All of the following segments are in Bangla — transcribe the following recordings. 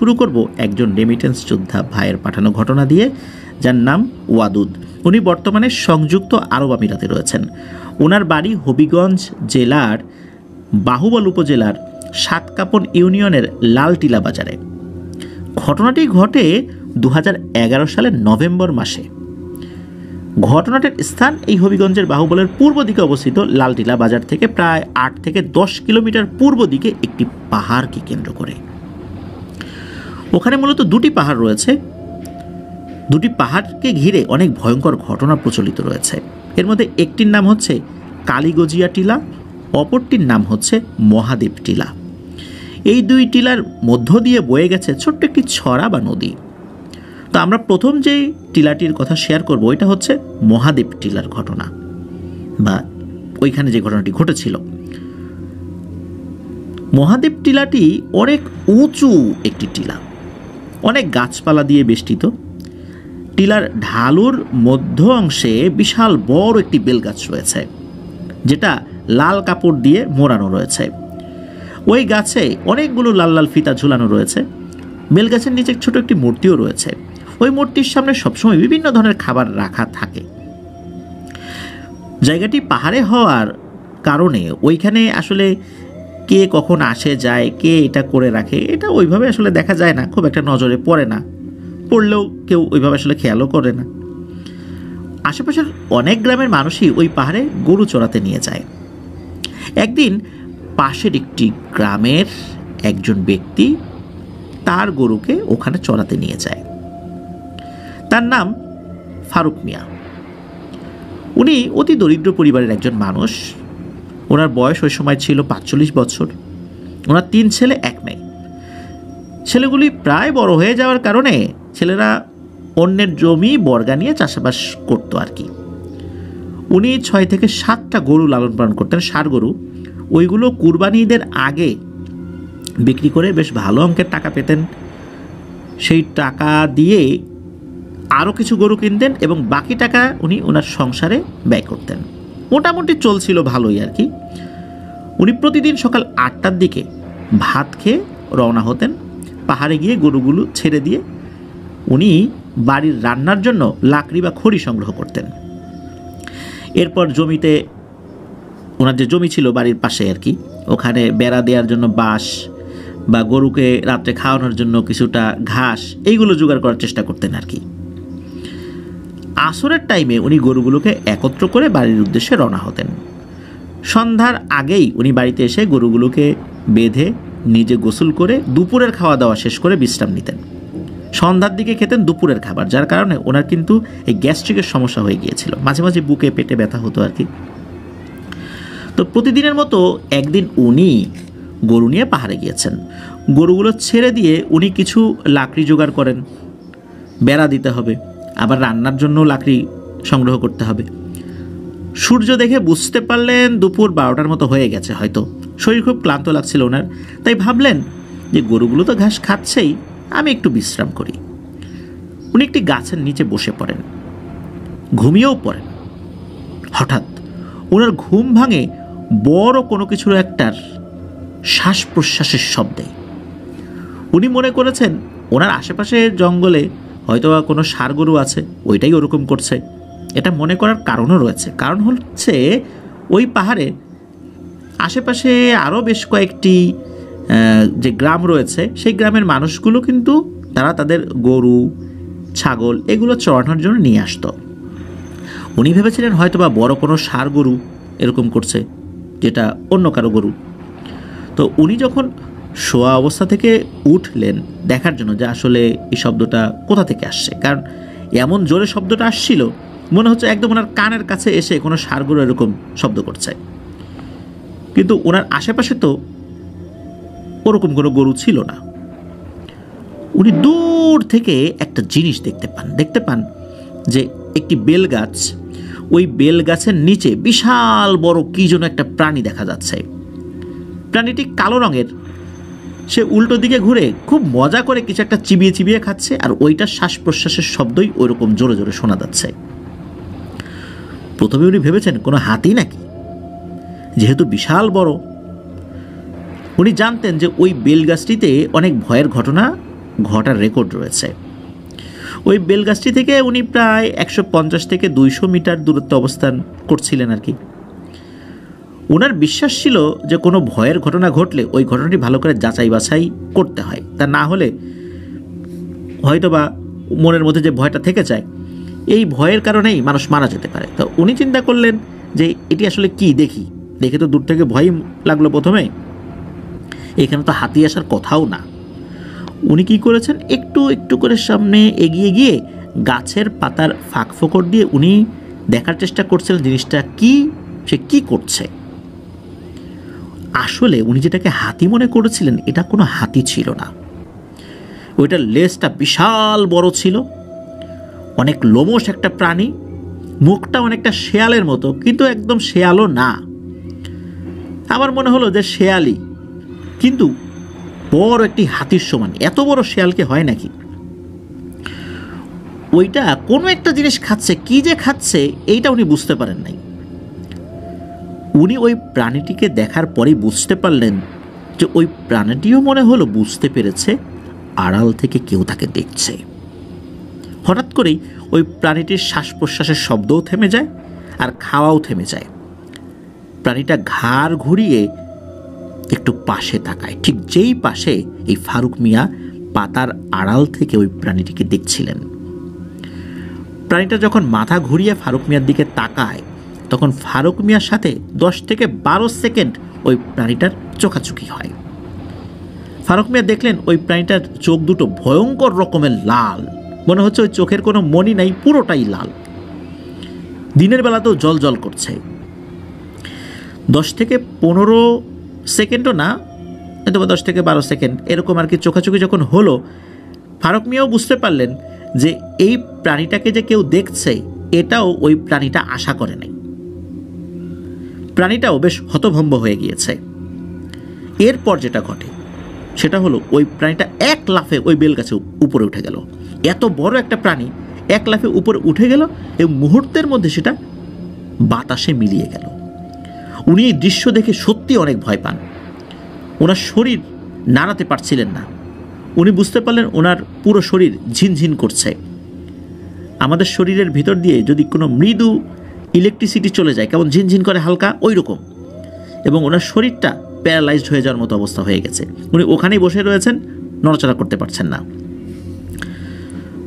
শুরু করব একজন রেমিটেন্স যোদ্ধা ভাইয়ের পাঠানো ঘটনা দিয়ে, যার নাম ওয়াদুদ। উনি বর্তমানে সংযুক্ত আরব আমিরাতে রয়েছেন। ওনার বাড়ি হবিগঞ্জ জেলার বাহুবল উপজেলার সাতকাপন ইউনিয়নের লালটিলা বাজারে। ঘটনাটি ঘটে 2011 সালের নভেম্বর মাসে। ঘটনাটির স্থান এই হবিগঞ্জের বাহুবলের পূর্ব দিকে অবস্থিত লালটিলা বাজার থেকে প্রায় 8 থেকে 10 কিলোমিটার পূর্ব দিকে একটি পাহাড়কে কেন্দ্র করে। ওখানে মূলত দুটি পাহাড় রয়েছে। দুটি পাহাড়কে ঘিরে অনেক ভয়ঙ্কর ঘটনা প্রচলিত রয়েছে। এর মধ্যে একটির নাম হচ্ছে কালীগজিয়া টিলা, অপরটির নাম হচ্ছে মহাদেব টিলা। এই দুই টিলার মধ্য দিয়ে বয়ে গেছে ছোট্ট একটি ছড়া বা নদী। তো আমরা প্রথম যে টিলাটির কথা শেয়ার করব এটা হচ্ছে মহাদেব টিলার ঘটনা, বা ওইখানে যে ঘটনাটি ঘটেছিল। মহাদেব টিলাটি অনেক উঁচু একটি টিলা, অনেক গাছপালা দিয়ে বেষ্টিত। টিলার ঢালুর মধ্য অংশে বিশাল বড় একটি বেলগাছ রয়েছে, যেটা লাল কাপড় দিয়ে মোড়ানো রয়েছে। ওই গাছে অনেকগুলো লাল লাল ফিতা ঝুলানো রয়েছে। বেলগাছের নিচে ছোট একটি মূর্তিও রয়েছে। ওই মূর্তির সামনে সবসময় বিভিন্ন ধরনের খাবার রাখা থাকে। জায়গাটি পাহাড়ে হওয়ার কারণে ওইখানে আসলে কে কখন আসে যায়, কে এটা করে রাখে, এটা ওইভাবে আসলে দেখা যায় না, খুব একটা নজরে পড়ে না। পড়লেও কেউ ওইভাবে আসলে খেয়ালও করে না। আশেপাশের অনেক গ্রামের মানুষই ওই পাহাড়ে গরু চড়াতে নিয়ে যায়। একদিন পাশের একটি গ্রামের একজন ব্যক্তি তার গরুকে ওখানে চড়াতে নিয়ে যায়। তার নাম ফারুক মিয়া। উনি অতি দরিদ্র পরিবারের একজন মানুষ। ওনার বয়স ওই সময় ছিল 45 বছর। ওনার 3 ছেলে 1 মেয়ে। ছেলেগুলি প্রায় বড় হয়ে যাওয়ার কারণে ছেলেরা অন্যের জমি বর্গা নিয়ে চাষাবাস করতো আর কি। উনি 6 থেকে 7টা গরু লালন পালন করতেন, ষাঁড় গরু। ওইগুলো কুরবানি ঈদের আগে বিক্রি করে বেশ ভালো অঙ্কের টাকা পেতেন। সেই টাকা দিয়ে আরও কিছু গরু কিনতেন এবং বাকি টাকা উনি ওনার সংসারে ব্যয় করতেন। মোটামুটি চলছিল ভালোই আর কি। উনি প্রতিদিন সকাল 8টার দিকে ভাত খেয়ে রওনা হতেন। পাহাড়ে গিয়ে গরুগুলো ছেড়ে দিয়ে উনি বাড়ির রান্নার জন্য লাকড়ি বা খড়ি সংগ্রহ করতেন। এরপর জমিতে, ওনার যে জমি ছিল বাড়ির পাশে আর কি, ওখানে বেড়া দেওয়ার জন্য বাঁশ বা গরুকে রাত্রে খাওয়ানোর জন্য কিছুটা ঘাস, এইগুলো জোগাড় করার চেষ্টা করতেন আর কি। আসরের টাইমে উনি গরুগুলোকে একত্র করে বাড়ির উদ্দেশ্যে রওনা হতেন। সন্ধ্যার আগেই উনি বাড়িতে এসে গরুগুলোকে বেঁধে নিজে গোসল করে দুপুরের খাওয়া দাওয়া শেষ করে বিশ্রাম নিতেন। সন্ধ্যার দিকে খেতেন দুপুরের খাবার, যার কারণে ওনার কিন্তু এই গ্যাস্ট্রিকের সমস্যা হয়ে গিয়েছিল। মাঝে মাঝে বুকে পেটে ব্যথা হতো আর কি। তো প্রতিদিনের মতো একদিন উনি গরু নিয়ে পাহাড়ে গিয়েছেন। গরুগুলো ছেড়ে দিয়ে উনি কিছু লাকড়ি জোগাড় করেন। বেড়া দিতে হবে, আবার রান্নার জন্য লাকড়ি সংগ্রহ করতে হবে। সূর্য দেখে বুঝতে পারলেন দুপুর 12টার মতো হয়ে গেছে হয়তো। শরীর খুব ক্লান্ত লাগছিল ওনার, তাই ভাবলেন যে গরুগুলো তো ঘাস খাচ্ছেই, আমি একটু বিশ্রাম করি। উনি একটি গাছের নিচে বসে পড়েন, ঘুমিয়েও পড়েন। হঠাৎ ওনার ঘুম ভাঙে বড় কোনো কিছুর একটার শ্বাস প্রশ্বাসের শব্দে। উনি মনে করেছেন ওনার আশেপাশে জঙ্গলে হয়তো কোনো ষাঁড় গরু আছে, ওইটাই ওরকম করছে। এটা মনে করার কারণও রয়েছে। কারণ হচ্ছে ওই পাহাড়ে আশেপাশে আরও বেশ কয়েকটি যে গ্রাম রয়েছে, সেই গ্রামের মানুষগুলো কিন্তু তারা তাদের গরু ছাগল এগুলো চড়ানোর জন্য নিয়ে আসতো। উনি ভেবেছিলেন হয়তো বা বড় কোনো ষাঁড় গরু এরকম করছে, যেটা অন্য কারো গরু। তো উনি যখন শোয়া অবস্থা থেকে উঠলেন দেখার জন্য যে আসলে এই শব্দটা কোথা থেকে আসছে, কারণ এমন জোরে শব্দটা আসছিল মনে হচ্ছে একদম ওনার কানের কাছে এসে কোনো ষাঁড় গরু এরকম শব্দ করছে। কিন্তু ওনার আশেপাশে তো ওরকম কোনো গরু ছিল না। উনি দূর থেকে একটা জিনিস দেখতে পান যে একটি বেল গাছ, ওই বেল গাছের নিচে বিশাল বড় কি যেন একটা প্রাণী দেখা যাচ্ছে। প্রাণীটি কালো রঙের। সে উল্টো দিকে ঘুরে খুব মজা করে কিছু একটা চিবিয়ে চিবিয়ে খাচ্ছে, আর ওইটার শ্বাস প্রশ্বাসের শব্দই ওইরকম জোরে জোরে শোনা যাচ্ছে। প্রথমে উনি ভেবেছেন কোনো হাতি নাকি, যেহেতু বিশাল বড়। উনি জানতেন যে ওই বেল গাছটিতে অনেক ভয়ের ঘটনা ঘটার রেকর্ড রয়েছে। ওই বেলগাছটি থেকে উনি প্রায় 150 থেকে 200 মিটার দূরত্বে অবস্থান করছিলেন আর কি। ওনার বিশ্বাস ছিল যে কোনো ভয়ের ঘটনা ঘটলে ওই ঘটনাটি ভালো করে যাচাই বাছাই করতে হয়, তা না হলে হয়তোবা মনের মধ্যে যে ভয়টা থেকে যায়, এই ভয়ের কারণেই মানুষ মারা যেতে পারে। তো উনি চিন্তা করলেন যে এটি আসলে কি, দেখে তো দূর থেকে ভয় লাগলো প্রথমে, এখানে তো হাতি আসার কথাও না। উনি কি করেছেন, একটু একটু করে সামনে এগিয়ে গিয়ে গাছের পাতার ফাঁক ফোকর দিয়ে উনি দেখার চেষ্টা করছিলেন জিনিসটা কি, সে কি করছে। আসলে উনি যেটাকে হাতি মনে করেছিলেন এটা কোনো হাতি ছিল না। ওইটার লেজটা বিশাল বড় ছিল, অনেক লোমশ একটা প্রাণী, মুখটা অনেকটা শেয়ালের মতো, কিন্তু একদম শেয়ালও না। আমার মনে হলো যে শেয়ালই, কিন্তু বড় একটি হাতির সমান। এত বড় শেয়ালকে হয় নাকি? ওইটা কোনো একটা জিনিস খাচ্ছে, কি যে খাচ্ছে এইটা উনি বুঝতে পারেন নাই। উনি ওই প্রাণীটিকে দেখার পরেই বুঝতে পারলেন যে ওই প্রাণীটিও মনে হলো বুঝতে পেরেছে আড়াল থেকে কেউ তাকে দেখছে। হঠাৎ করেই ওই প্রাণীটির শ্বাস প্রশ্বাসের শব্দও থেমে যায় আর খাওয়াও থেমে যায়। প্রাণীটা ঘাড় ঘুরিয়ে একটু পাশে তাকায়, ঠিক যেই পাশে এই ফারুক মিয়া পাতার আড়াল থেকে ওই প্রাণীটিকে দেখছিলেন। প্রাণীটা যখন মাথা ঘুরিয়ে ফারুক মিয়ার দিকে তাকায়, তখন ফারুক মিয়ার সাথে 10 থেকে 12 সেকেন্ড ওই প্রাণীটার চোখাচোখি হয়। ফারুক মিয়া দেখলেন ওই প্রাণীটার চোখ দুটো ভয়ঙ্কর রকমের লাল, মনে হচ্ছে ওই চোখের কোনো মনি নাই, পুরোটাই লাল, দিনের বেলাতেও জল জল করছে। 10 থেকে 15 সেকেন্ডও না, হয়তো 10 থেকে 12 সেকেন্ড এরকম আর কি চোখাচোখি যখন হলো, ফারুক মিয়াও বুঝতে পারলেন যে এই প্রাণীটাকে যে কেউ দেখছে এটাও ওই প্রাণীটা আশা করে নাই। প্রাণীটাও বেশ হতভম্ব হয়ে গিয়েছে। এরপর যেটা ঘটে সেটা হলো ওই প্রাণীটা এক লাফে ওই বেলগাছে উপরে উঠে গেল। এত বড় একটা প্রাণী এক লাফে উপরে উঠে গেল এবং মুহূর্তের মধ্যে সেটা বাতাসে মিলিয়ে গেল। উনি এই দৃশ্য দেখে সত্যি অনেক ভয় পান। ওনার শরীর নাড়াতে পারছিলেন না। উনি বুঝতে পারলেন ওনার পুরো শরীর ঝিনঝিন করছে। আমাদের শরীরের ভিতর দিয়ে যদি কোনো মৃদু ইলেকট্রিসিটি চলে যায় কেমন ঝিনঝিন করে হালকা, ওই রকম। এবং ওনার শরীরটা প্যারালাইজড হয়ে যাওয়ার মতো অবস্থা হয়ে গেছে। উনি ওখানেই বসে রয়েছেন, নড়াচড়া করতে পারছেন না।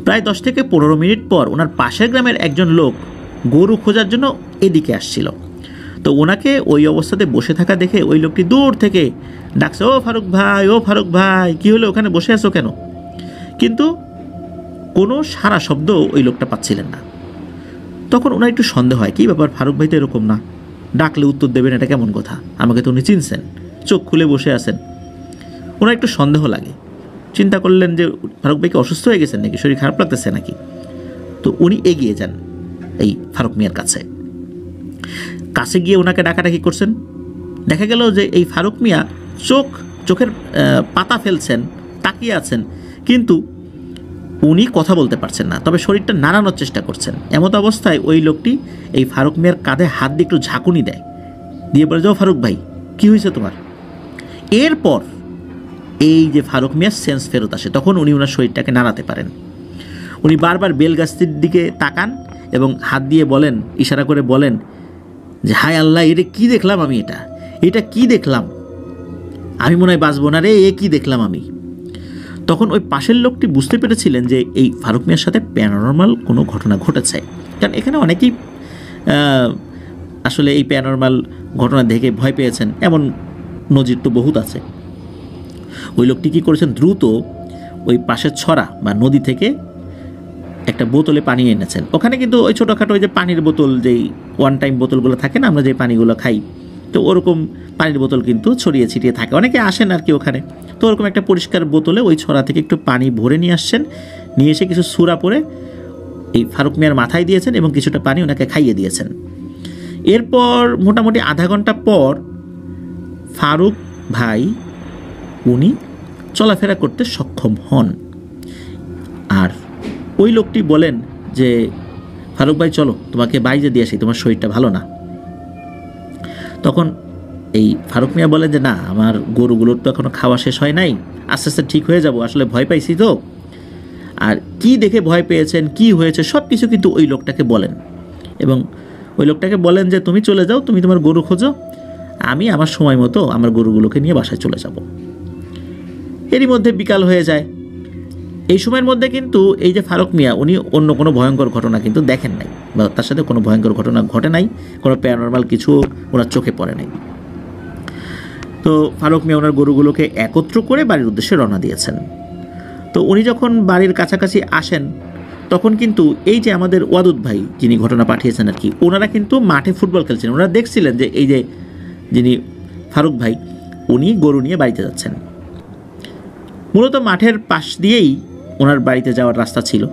প্রায় 10 থেকে 15 মিনিট পর ওনার পাশের গ্রামের একজন লোক গরু খোঁজার জন্য এদিকে আসছিল। তো ওনাকে ওই অবস্থাতে বসে থাকা দেখে ওই লোকটি দূর থেকে ডাকছে, ও ফারুক ভাই, ও ফারুক ভাই, কি হলো, ওখানে বসে আছো কেন? কিন্তু কোনো সারা শব্দ ওই লোকটা পাচ্ছিলেন না। তখন ওনার একটু সন্দেহ হয়, কি ব্যাপার, ফারুক ভাই তো এরকম না, ডাকলে উত্তর দেবেন, এটা কেমন কথা? আমাকে তো উনি চিনছেন, চোখ খুলে বসে আছেন। ওনার একটু সন্দেহ লাগে। চিন্তা করলেন যে ফারুক ভাইকে অসুস্থ হয়ে গেছেন নাকি, শরীর খারাপ লাগতেছে নাকি। তো উনি এগিয়ে যান এই ফারুক মিয়ার কাছে গিয়ে ওনাকে ডাকাডাকি করছেন। দেখা গেল যে এই ফারুক মিয়া চোখের পাতা ফেলছেন, তাকিয়ে আছেন, কিন্তু উনি কথা বলতে পারছেন না, তবে শরীরটা নাড়ানোর চেষ্টা করছেন। এমত অবস্থায় ওই লোকটি এই ফারুক মিয়ার কাঁধে হাত দিয়ে একটু ঝাঁকুনি দেয়, দিয়ে বলে, যাও ফারুক ভাই, কি হয়েছে তোমার? এরপর এই যে ফারুক মিয়ার সেন্স ফেরত আসে, তখন উনি ওনার শরীরটাকে নাড়াতে পারেন। উনি বারবার বেলগাছটির দিকে তাকান এবং হাত দিয়ে বলেন, ইশারা করে বলেন যে, হায় আল্লাহ, এটা কি দেখলাম আমি, এটা কি দেখলাম, আমি মনে হয় বাঁচবো না রে, এ কি দেখলাম আমি। তখন ওই পাশের লোকটি বুঝতে পেরেছিলেন যে এই ফারুক মিয়ার সাথে প্যারানরমাল কোনো ঘটনা ঘটেছে, কারণ এখানে অনেকেই আসলে এই প্যারানরমাল ঘটনা দেখে ভয় পেয়েছেন, এমন নজির তো বহুত আছে। ওই লোকটি কী করেছেন, দ্রুত ওই পাশের ছড়া বা নদী থেকে একটা বোতলে পানি এনেছেন। ওখানে কিন্তু ওই ছোটোখাটো ওই যে পানির বোতল, যেই ওয়ান টাইম বোতলগুলো থাকে না, আমরা যে পানিগুলো খাই, তো ওরকম পানির বোতল কিন্তু ছড়িয়ে ছিটিয়ে থাকে, অনেকে আসেন আর কি ওখানে। তো ওরকম একটা পরিষ্কার বোতলে ওই ছড়া থেকে একটু পানি ভরে নিয়ে আসছেন, নিয়ে এসে কিছু সূরা পরে এই ফারুক মিয়ার মাথায় দিয়েছেন এবং কিছুটা পানি ওনাকে খাইয়ে দিয়েছেন। এরপর মোটামুটি আধা ঘন্টা পর ফারুক ভাই উনি চলাফেরা করতে সক্ষম হন। আর ওই লোকটি বলেন যে, ফারুক ভাই চলো, তোমাকে বাইরে দিয়ে আসি, তোমার শরীরটা ভালো না। তখন এই ফারুক মিয়া বলেন যে, না, আমার গরুগুলোর তো এখনো খাওয়া শেষ হয় নাই, আস্তে আস্তে ঠিক হয়ে যাব, আসলে ভয় পাইছি তো। আর কি দেখে ভয় পেয়েছেন, কি হয়েছে, সব কিছু কিন্তু ওই লোকটাকে বলেন এবং ওই লোকটাকে বলেন যে তুমি চলে যাও, তুমি তোমার গরু খোঁজো, আমি আমার সময় মতো আমার গরুগুলোকে নিয়ে বাসায় চলে যাব। এরই মধ্যে বিকাল হয়ে যায়। এই সময়ের মধ্যে কিন্তু এই যে ফারুক মিয়া, উনি অন্য কোনো ভয়ঙ্কর ঘটনা কিন্তু দেখেন নাই, বা তার সাথে কোনো ভয়ঙ্কর ঘটনা ঘটে নাই, কোনো প্যারানরমাল কিছু ওনার চোখে পড়ে নাই। তো ফারুক মিয়া ওনার গরুগুলোকে একত্র করে বাড়ির উদ্দেশ্যে রওনা দিয়েছেন। তো উনি যখন বাড়ির কাছাকাছি আসেন তখন কিন্তু এই যে আমাদের ওয়াদুদ ভাই যিনি ঘটনা পাঠিয়েছেন আর কি, ওনারা কিন্তু মাঠে ফুটবল খেলছেন। ওনারা দেখছিলেন যে এই যে যিনি ফারুক ভাই, উনি গরু নিয়ে বাড়িতে যাচ্ছেন। মূলত মাঠের পাশ দিয়েই ওনার বাড়িতে যাওয়ার রাস্তা ছিল,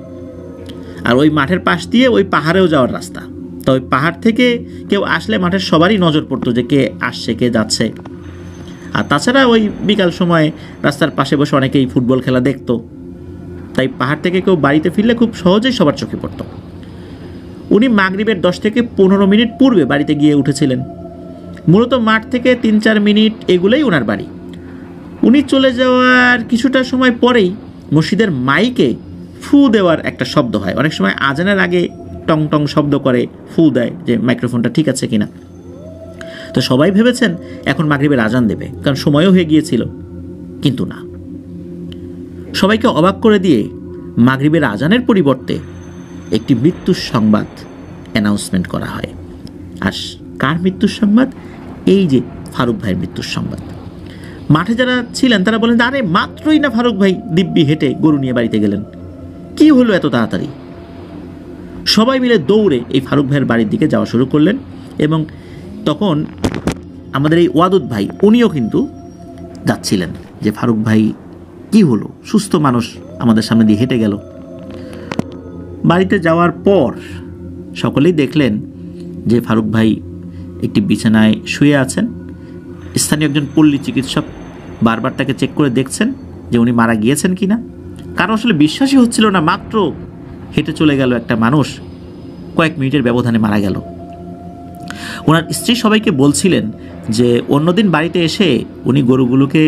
আর ওই মাঠের পাশ দিয়ে ওই পাহাড়েও যাওয়ার রাস্তা। তো ওই পাহাড় থেকে কেউ আসলে মাঠের সবারই নজর পড়তো যে কে আসছে, কে যাচ্ছে। আর তাছাড়া ওই বিকাল সময়ে রাস্তার পাশে বসে অনেকেই ফুটবল খেলা দেখতো, তাই পাহাড় থেকে কেউ বাড়িতে ফিরলে খুব সহজেই সবার চোখে পড়ত। উনি মাগরিবের 10 থেকে 15 মিনিট পূর্বে বাড়িতে গিয়ে উঠেছিলেন। মূলত মাঠ থেকে 3-4 মিনিট এগুলোই ওনার বাড়ি। উনি চলে যাওয়ার কিছুটা সময় পরেই মসজিদের মাইকে ফু দেওয়ার একটা শব্দ হয়। অনেক সময় আজানের আগে টং টং শব্দ করে ফু দেয় যে মাইক্রোফোনটা ঠিক আছে কিনা। তো সবাই ভেবেছেন এখন মাগরিবের আজান দেবে, কারণ সময়ও হয়ে গিয়েছিল, কিন্তু না। সবাইকে অবাক করে দিয়ে মাগরিবের আজানের পরিবর্তে একটি মৃত্যুর সংবাদ অ্যানাউন্সমেন্ট করা হয়। আর কার মৃত্যুর সংবাদ? এই যে ফারুক ভাইয়ের মৃত্যুর সংবাদ। মাঠে যারা ছিলেন তারা বলেন, আরে মাত্রই না ফারুক ভাই দিব্যি হেঁটে গরু নিয়ে বাড়িতে গেলেন, কি হলো এত তাড়াতাড়ি? সবাই মিলে দৌড়ে এই ফারুক ভাইয়ের বাড়ির দিকে যাওয়া শুরু করলেন। এবং তখন আমাদের এই ওয়াদুদ ভাই উনিও কিন্তু যাচ্ছিলেন যে ফারুক ভাই কি হলো, সুস্থ মানুষ আমাদের সামনে দিয়ে হেঁটে গেল। বাড়িতে যাওয়ার পর সকলেই দেখলেন যে ফারুক ভাই একটি বিছানায় শুয়ে আছেন। স্থানীয় একজন পল্লী চিকিৎসক বারবার তাকে চেক করে দেখছেন যে উনি মারা গিয়েছেন কিনা। কারণ আসলে বিশ্বাসই হচ্ছিল না, মাত্র হেঁটে চলে গেল একটা মানুষ, কয়েক মিনিটের ব্যবধানে মারা গেল। ওনার স্ত্রী সবাইকে বলছিলেন যে অন্যদিন বাড়িতে এসে উনি গরুগুলোকে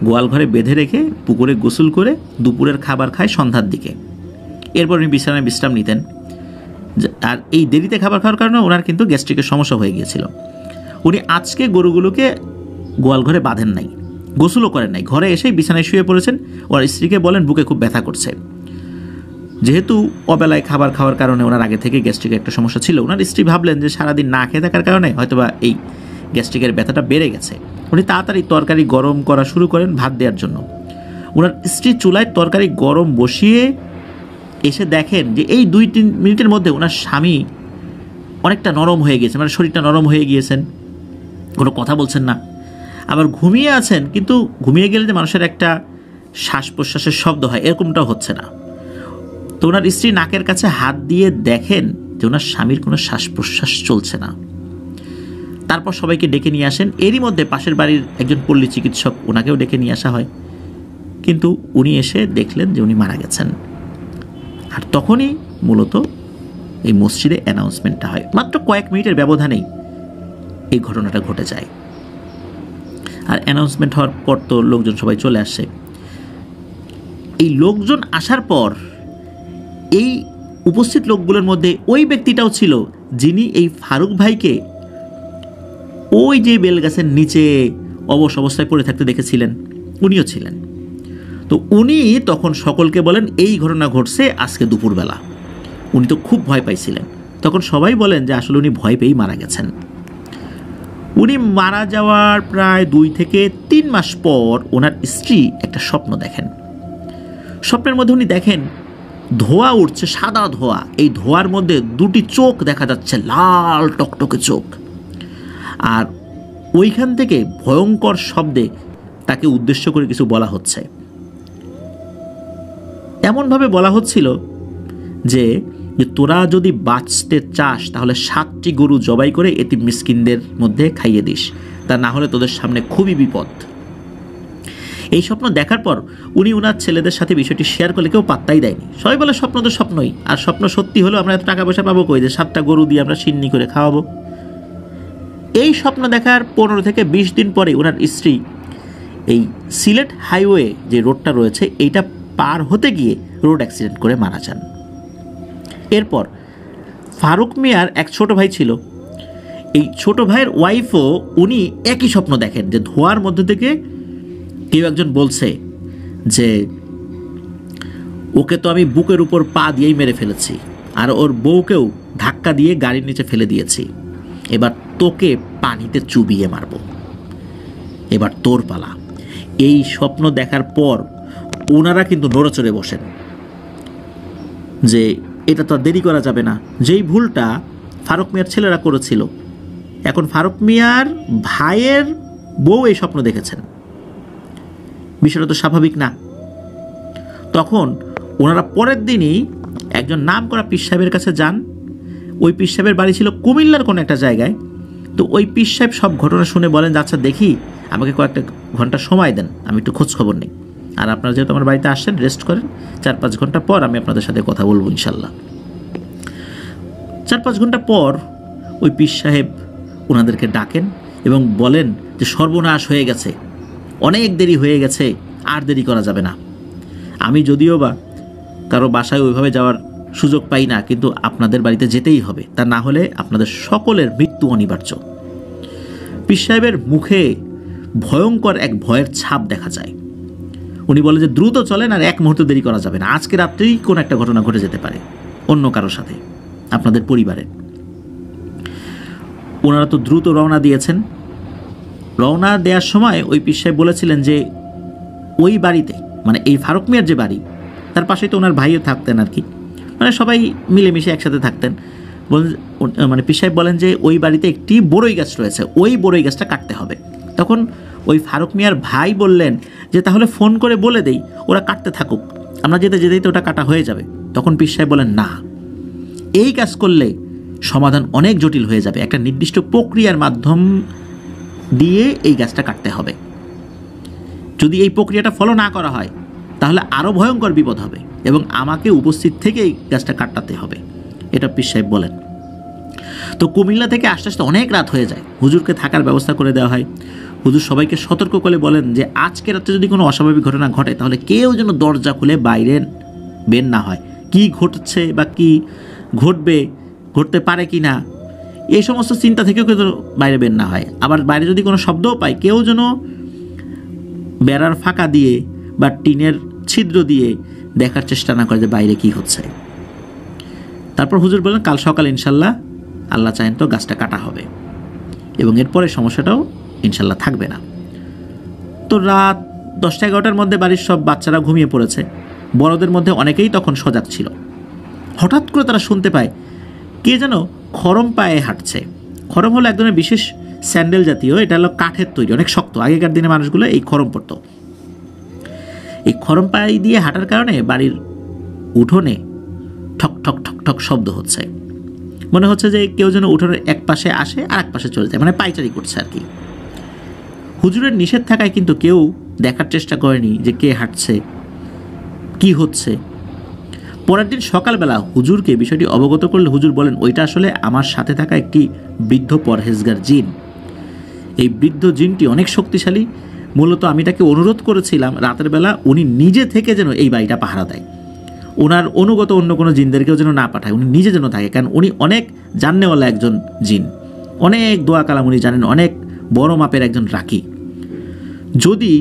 গোয়াল ঘরে বেঁধে রেখে পুকুরে গোসল করে দুপুরের খাবার খায় সন্ধ্যার দিকে, এরপর উনি বিছানায় বিশ্রাম নিতেন। আর এই দেরিতে খাবার খাওয়ার কারণে ওনার কিন্তু গ্যাস্ট্রিকের সমস্যা হয়ে গিয়েছিল। উনি আজকে গরুগুলোকে গোয়াল ঘরে বাঁধেন নাই, গোসলও করেন নাই, ঘরে এসেই বিছানায় শুয়ে পড়েছেন। ওনার স্ত্রীকে বলেন বুকে খুব ব্যথা করছে। যেহেতু অবেলায় খাবার খাওয়ার কারণে ওনার আগে থেকে গ্যাস্ট্রিকের একটা সমস্যা ছিল, ওনার স্ত্রী ভাবলেন যে সারাদিন না খেয়ে থাকার কারণে হয়তোবা এই গ্যাস্ট্রিকের ব্যথাটা বেড়ে গেছে। উনি তাড়াতাড়ি তরকারি গরম করা শুরু করেন ভাত দেওয়ার জন্য। ওনার স্ত্রী চুলায় তরকারি গরম বসিয়ে এসে দেখেন যে এই 2-3 মিনিটের মধ্যে ওনার স্বামী অনেকটা নরম হয়ে গিয়েছে, মানে শরীরটা নরম হয়ে গিয়েছেন, কোনো কথা বলছেন না, আবার ঘুমিয়ে আছেন। কিন্তু ঘুমিয়ে গেলে যে মানুষের একটা শ্বাস প্রশ্বাসের শব্দ হয়, এরকমটাও হচ্ছে না। তো ওনার স্ত্রী নাকের কাছে হাত দিয়ে দেখেন যে ওনার স্বামীর কোনো শ্বাস প্রশ্বাস চলছে না। তারপর সবাইকে ডেকে নিয়ে আসেন। এরই মধ্যে পাশের বাড়ির একজন পল্লী চিকিৎসক, ওনাকেও ডেকে নিয়ে আসা হয়, কিন্তু উনি এসে দেখলেন যে উনি মারা গেছেন। আর তখনই মূলত এই মসজিদে অ্যানাউন্সমেন্টটা হয়। মাত্র কয়েক মিনিটের ব্যবধানেই এই ঘটনাটা ঘটে যায়। আর অ্যানাউন্সমেন্ট হওয়ার পর তো লোকজন সবাই চলে আসে। এই লোকজন আসার পর এই উপস্থিত লোকগুলোর মধ্যে ওই ব্যক্তিটাও ছিল যিনি এই ফারুক ভাইকে ওই যে বেলগাছের নিচে অবশ অবস্থায় পড়ে থাকতে দেখেছিলেন, উনিও ছিলেন। তো উনি তখন সকলকে বলেন এই ঘটনা ঘটছে আজকে দুপুরবেলা। উনি তো খুব ভয় পাইছিলেন। তখন সবাই বলেন যে আসলে উনি ভয় পেয়েই মারা গেছেন। উনি মারা যাওয়ার প্রায় 2 থেকে 3 মাস পর ওনার স্ত্রী একটা স্বপ্ন দেখেন। স্বপ্নের মধ্যে উনি দেখেন ধোঁয়া উঠছে, সাদা ধোঁয়া। এই ধোঁয়ার মধ্যে 2টি চোখ দেখা যাচ্ছে, লাল টকটকে চোখ। আর ওইখান থেকে ভয়ঙ্কর শব্দে তাকে উদ্দেশ্য করে কিছু বলা হচ্ছে। এমনভাবে বলা হচ্ছিল যে তোরা যদি বাঁচতে চাস তাহলে 7টি গরু জবাই করে এতিম মিসকিনদের মধ্যে খাইয়ে দিস, তা না হলে তোদের সামনে খুবই বিপদ। এই স্বপ্ন দেখার পর উনি ওনার ছেলেদের সাথে বিষয়টি শেয়ার করলে কেউ পাত্তাই দেয়নি। সবাই বলে স্বপ্ন তো স্বপ্নই, আর স্বপ্ন সত্যি হলেও আমরা এত টাকা পয়সা পাবো কই যে 7টা গরু দিয়ে আমরা সিন্নি করে খাওয়াবো। এই স্বপ্ন দেখার 15 থেকে 20 দিন পরে ওনার স্ত্রী এই সিলেট হাইওয়ে যে রোডটা রয়েছে এইটা পার হতে গিয়ে রোড অ্যাক্সিডেন্ট করে মারা যান। এরপর ফারুক মিয়ার এক ছোট ভাই ছিল। এই ছোট ভাইয়ের ওয়াইফও উনি একই স্বপ্ন দেখেন যে ধোঁয়ার মধ্যে থেকে কেউ একজন বলছে যে ওকে তো আমি বুকের উপর পা দিয়েই মেরে ফেলেছি, আর ওর বউকেও ধাক্কা দিয়ে গাড়ির নিচে ফেলে দিয়েছি, এবার তোকে পানিতে চুবিয়ে মারব, এবার তোর পালা। এই স্বপ্ন দেখার পর ওনারা কিন্তু নড়েচড়ে বসেন যে এটা তো আর দেরি করা যাবে না। যেই ভুলটা ফারুক মিয়ার ছেলেরা করেছিল, এখন ফারুক মিয়ার ভাইয়ের বউ এই স্বপ্ন দেখেছেন, বিষয়টা তো স্বাভাবিক না। তখন ওনারা পরের দিনই একজন নাম করা পীর সাহেবের কাছে যান। ওই পীর সাহেবের বাড়ি ছিল কুমিল্লার কোনো একটা জায়গায়। তো ওই পীর সাহেব সব ঘটনা শুনে বলেন, আচ্ছা দেখি, আমাকে কয়েকটা ঘন্টা সময় দেন, আমি একটু খোঁজ খবর নিই, আর আপনারা যেহেতু আমার বাড়িতে আসছেন রেস্ট করেন, 4-5 ঘন্টা পর আমি আপনাদের সাথে কথা বলবো ইনশাল্লাহ। 4-5 ঘন্টা পর ওই পীর সাহেব ওনাদেরকে ডাকেন এবং বলেন যে সর্বনাশ হয়ে গেছে, অনেক দেরি হয়ে গেছে, আর দেরি করা যাবে না। আমি যদিও বা কারো বাসায় ওইভাবে যাওয়ার সুযোগ পাই না, কিন্তু আপনাদের বাড়িতে যেতেই হবে, তা না হলে আপনাদের সকলের মৃত্যু অনিবার্য। পীর সাহেবের মুখে ভয়ঙ্কর এক ভয়ের ছাপ দেখা যায়। উনি বলেন যে দ্রুত চলেন, আর এক মুহূর্ত দেরি করা যাবে না, আজকে রাত্রেই কোনো একটা ঘটনা ঘটে যেতে পারে অন্য কারোর সাথে, আপনাদের পরিবারের। ওনারা তো দ্রুত রওনা দিয়েছেন। রওনা দেওয়ার সময় ওই পীর সাহেব বলেছিলেন যে ওই বাড়িতে, মানে এই ফারুক মিয়ার যে বাড়ি, তার পাশেই তো ওনার ভাইও থাকতেন আর কি, মানে সবাই মিলেমিশে একসাথে থাকতেন। মানে পীর সাহেব বলেন যে ওই বাড়িতে একটি বড়ই গাছ রয়েছে, ওই বড়ই গাছটা কাটতে হবে। তখন ওই ফারুক মিয়ার ভাই বললেন যে তাহলে ফোন করে বলে দেই, ওরা কাটতে থাকুক, আমরা যেতে যেতেই তো ওটা কাটা হয়ে যাবে। তখন পীর সাহেব বলেন না, এই কাজ করলে সমাধান অনেক জটিল হয়ে যাবে, একটা নির্দিষ্ট প্রক্রিয়ার মাধ্যম দিয়ে এই গাছটা কাটতে হবে। যদি এই প্রক্রিয়াটা ফলো না করা হয় তাহলে আরও ভয়ঙ্কর বিপদ হবে এবং আমাকে উপস্থিত থেকে এই গাছটা কাটাতে হবে, এটা পীর সাহেব বলেন। তো কুমিল্লা থেকে আস্তে আস্তে অনেক রাত হয়ে যায়। হুজুরকে থাকার ব্যবস্থা করে দেওয়া হয়। হুজুর সবাইকে সতর্ক করে বলেন যে আজকে রাতে যদি কোনো অস্বাভাবিক ঘটনা ঘটে তাহলে কেউ যেন দরজা খুলে বাইরে বের না হয়, কি ঘটছে বা কি ঘটবে, ঘটতে পারে কি না, এই সমস্ত চিন্তা থেকেও কেউ বাইরে বের না হয়। আবার বাইরে যদি কোনো শব্দও পায়, কেউ যেন বেড়ার ফাঁকা দিয়ে বা টিনের ছিদ্র দিয়ে দেখার চেষ্টা না করে যে বাইরে কি হচ্ছে। তারপর হুজুর বললেন কাল সকাল ইনশাল্লাহ আল্লাহ চাহেন তো গাছটা কাটা হবে এবং এরপরে সমস্যাটাও ইনশাল্লাহ থাকবে না। তো রাত 10টা-11টার মধ্যে বাড়ির সব বাচ্চারা ঘুমিয়ে পড়েছে। বড়দের মধ্যে অনেকেই তখন সজাগ ছিল। হঠাৎ করে তারা শুনতে পায় কে যেন খরম পায়ে হাঁটছে। খরম হলো এক ধরনের বিশেষ স্যান্ডেল জাতীয়, এটা হলো কাঠের তৈরি, অনেক শক্ত। আগেকার দিনে মানুষগুলো এই খরম পরত। এই খরম পায়ে দিয়ে হাঁটার কারণে বাড়ির উঠোনে ঠক ঠক ঠক ঠক শব্দ হচ্ছে। মনে হচ্ছে যে কেউ যেন উঠোনের এক পাশে আসে আর এক পাশে চলে যায়, মানে পাইচারি করছে আর কি। হুজুরের নিষেধ থাকায় কিন্তু কেউ দেখার চেষ্টা করেনি যে কে হাঁটছে, কি হচ্ছে। পরের দিন সকালবেলা হুজুরকে বিষয়টি অবগত করলে হুজুর বলেন ওইটা আসলে আমার সাথে থাকা একটি বৃদ্ধ পরহেজগার জিন। এই বৃদ্ধ জিনটি অনেক শক্তিশালী। মূলত আমি তাকে অনুরোধ করেছিলাম রাতের বেলা উনি নিজে থেকে যেন এই বাড়িটা পাহারা দেয়, ওনার অনুগত অন্য কোনো জিনদেরকেও যেন না পাঠায়, উনি নিজে যেন থাকে, কারণ উনি অনেক জাননেওয়ালা একজন জিন, অনেক দোয়া কালাম উনি জানেন, অনেক বড় মাপের একজন রাকি। যদি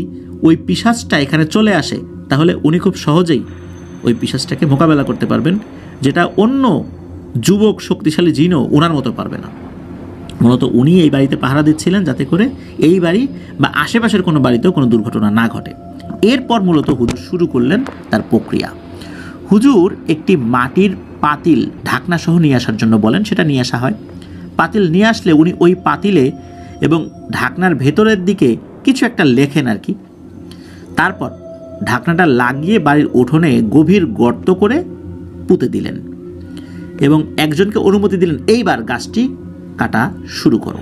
ওই পিশাচটা এখানে চলে আসে তাহলে উনি খুব সহজেই ওই পিশাচটাকে মোকাবেলা করতে পারবেন, যেটা অন্য যুবক শক্তিশালী জিনও ওনার মতো পারবে না। মূলত উনি এই বাড়িতে পাহারা দিচ্ছিলেন যাতে করে এই বাড়ি বা আশেপাশের কোনো বাড়িতেও কোনো দুর্ঘটনা না ঘটে। এরপর মূলত হুজুর শুরু করলেন তার প্রক্রিয়া। হুজুর একটি মাটির পাতিল ঢাকনা সহ নিয়ে আসার জন্য বলেন, সেটা নিয়ে আসা হয়। পাতিল নিয়ে আসলে উনি ওই পাতিলে এবং ঢাকনার ভেতরের দিকে কিছু একটা লেখেন আর কি। তারপর ঢাকনাটা লাগিয়ে বাড়ির উঠোনে গভীর গর্ত করে পুঁতে দিলেন এবং একজনকে অনুমতি দিলেন এইবার গাছটি কাটা শুরু করো।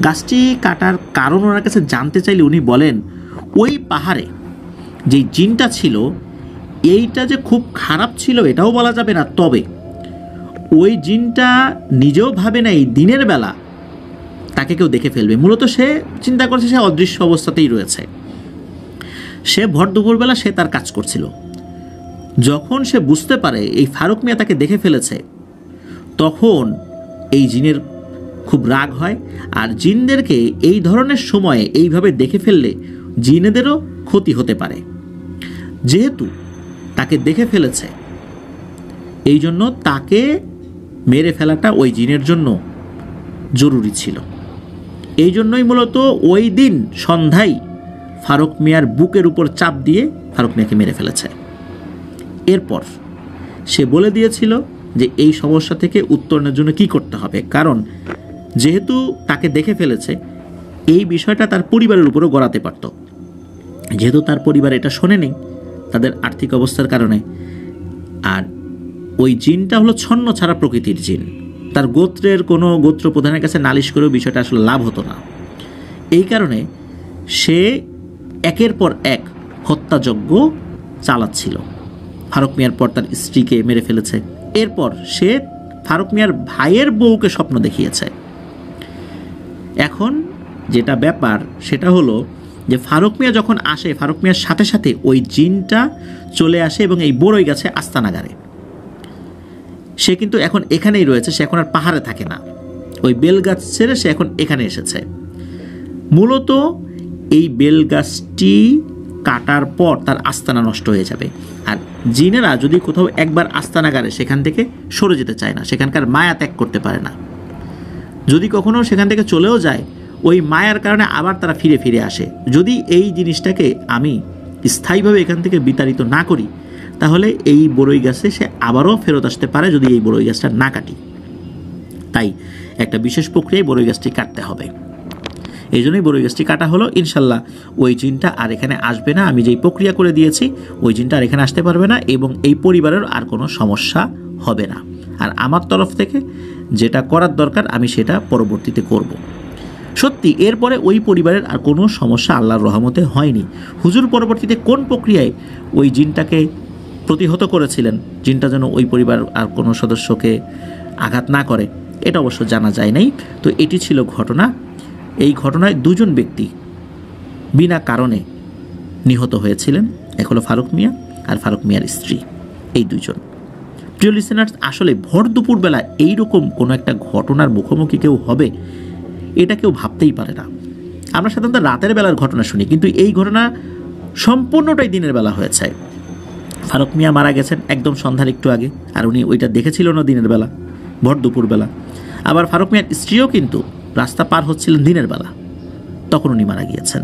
গাছটি কাটার কারণ ওনার কাছে জানতে চাইলে উনি বলেন ওই পাহাড়ে যেই জিনটা ছিল এইটা যে খুব খারাপ ছিল এটাও বলা যাবে না, তবে ওই জিনটা নিজেও ভাবে নাই দিনের বেলা তাকে কেউ দেখে ফেলবে। মূলত সে চিন্তা করছে সে অদৃশ্য অবস্থাতেই রয়েছে, সে ভর দুপুরবেলা সে তার কাজ করছিল। যখন সে বুঝতে পারে এই ফারুক মিয়া তাকে দেখে ফেলেছে, তখন এই জিনের খুব রাগ হয়। আর জিনদেরকে এই ধরনের সময়ে এইভাবে দেখে ফেললে জিনেদেরও ক্ষতি হতে পারে। যেহেতু তাকে দেখে ফেলেছে, এই জন্য তাকে মেরে ফেলাটা ওই জিনের জন্য জরুরি ছিল। এই জন্যই মূলত ওই দিন সন্ধ্যায় ফারুক মিয়ার বুকের উপর চাপ দিয়ে ফারুক মিয়াকে মেরে ফেলেছে। এরপর সে বলে দিয়েছিল যে এই সমস্যা থেকে উত্তরণের জন্য কি করতে হবে, কারণ যেহেতু তাকে দেখে ফেলেছে এই বিষয়টা তার পরিবারের উপরও গড়াতে পারত। যেহেতু তার পরিবার এটা শোনেনি তাদের আর্থিক অবস্থার কারণে, আর ওই জিনটা হলো ছন্ন ছাড়া প্রকৃতির জিন, তার গোত্রের কোনো গোত্র প্রধানের কাছে নালিশ করেও বিষয়টা আসলে লাভ হতো না। এই কারণে সে একের পর এক হত্যাযজ্ঞ চালাচ্ছিল। ফারুক মিয়ার পর তার স্ত্রীকে মেরে ফেলেছে। এরপর সে ফারুক মিয়ার ভাইয়ের বউকে স্বপ্ন দেখিয়েছে। এখন যেটা ব্যাপার সেটা হলো যে ফারুক মিয়া যখন আসে, ফারুক মিয়ার সাথে সাথে ওই জিনটা চলে আসে এবং এই বড়ই গাছে আস্তানাগারে। সে কিন্তু এখন এখানেই রয়েছে, সে এখন আর পাহাড়ে থাকে না, ওই বেলগাছ ছেড়ে সে এখন এখানে এসেছে। মূলত এই বেলগাছটি কাটার পর তার আস্তানা নষ্ট হয়ে যাবে। আর জিনেরা যদি কোথাও একবার আস্তানাগারে সেখান থেকে সরে যেতে চায় না, সেখানকার মায়া ত্যাগ করতে পারে না। যদি কখনো সেখান থেকে চলেও যায়, ওই মায়ার কারণে আবার তারা ফিরে ফিরে আসে। যদি এই জিনিসটাকে আমি স্থায়ীভাবে এখান থেকে বিতাড়িত না করি, তাহলে এই বড়ই গাছে সে আবারও ফেরত আসতে পারে যদি এই বড়ই গাছটা না কাটি। তাই একটা বিশেষ প্রক্রিয়ায় বড়ই গাছটি কাটতে হবে। এই জন্যই বড়ই গাছটি কাটা হলো। ইনশাল্লাহ ওই জিনটা আর এখানে আসবে না। আমি যেই প্রক্রিয়া করে দিয়েছি ওই জিনটা আর এখানে আসতে পারবে না এবং এই পরিবারের আর কোনো সমস্যা হবে না। আর আমার তরফ থেকে যেটা করার দরকার আমি সেটা পরবর্তীতে করব। সত্যি এরপরে ওই পরিবারের আর কোনো সমস্যা আল্লাহর রহমতে হয়নি। হুজুর পরবর্তীতে কোন প্রক্রিয়ায় ওই জিনটাকে প্রতিহত করেছিলেন, জিনটা যেন ওই পরিবার আর কোনো সদস্যকে আঘাত না করে, এটা অবশ্য জানা যায় নাই। তো এটি ছিল ঘটনা। এই ঘটনায় দুজন ব্যক্তি বিনা কারণে নিহত হয়েছিলেন। এক হলো ফারুক মিয়া আর ফারুক মিয়ার স্ত্রী, এই দুজন। প্রিয় লিসেনার্স, আসলে ভর দুপুরবেলা এইরকম কোনো একটা ঘটনার মুখোমুখি কেউ হবে এটা কেউ ভাবতেই পারে না। আমরা সাধারণত রাতের বেলার ঘটনা শুনি, কিন্তু এই ঘটনা সম্পূর্ণটাই দিনের বেলা হয়েছে। ফারুক মিয়া মারা গেছেন একদম সন্ধ্যার একটু আগে, আর উনি ওইটা দেখেছিল না দিনের বেলা, ভর দুপুরবেলা। আবার ফারুক মিয়ার স্ত্রীও কিন্তু রাস্তা পার হচ্ছিলেন দিনের বেলা, তখন উনি মারা গিয়েছেন।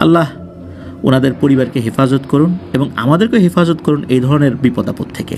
আল্লাহ ওনাদের পরিবারকে হেফাজত করুন এবং আমাদেরকে হেফাজত করুন এই ধরনের বিপদ আপদ থেকে।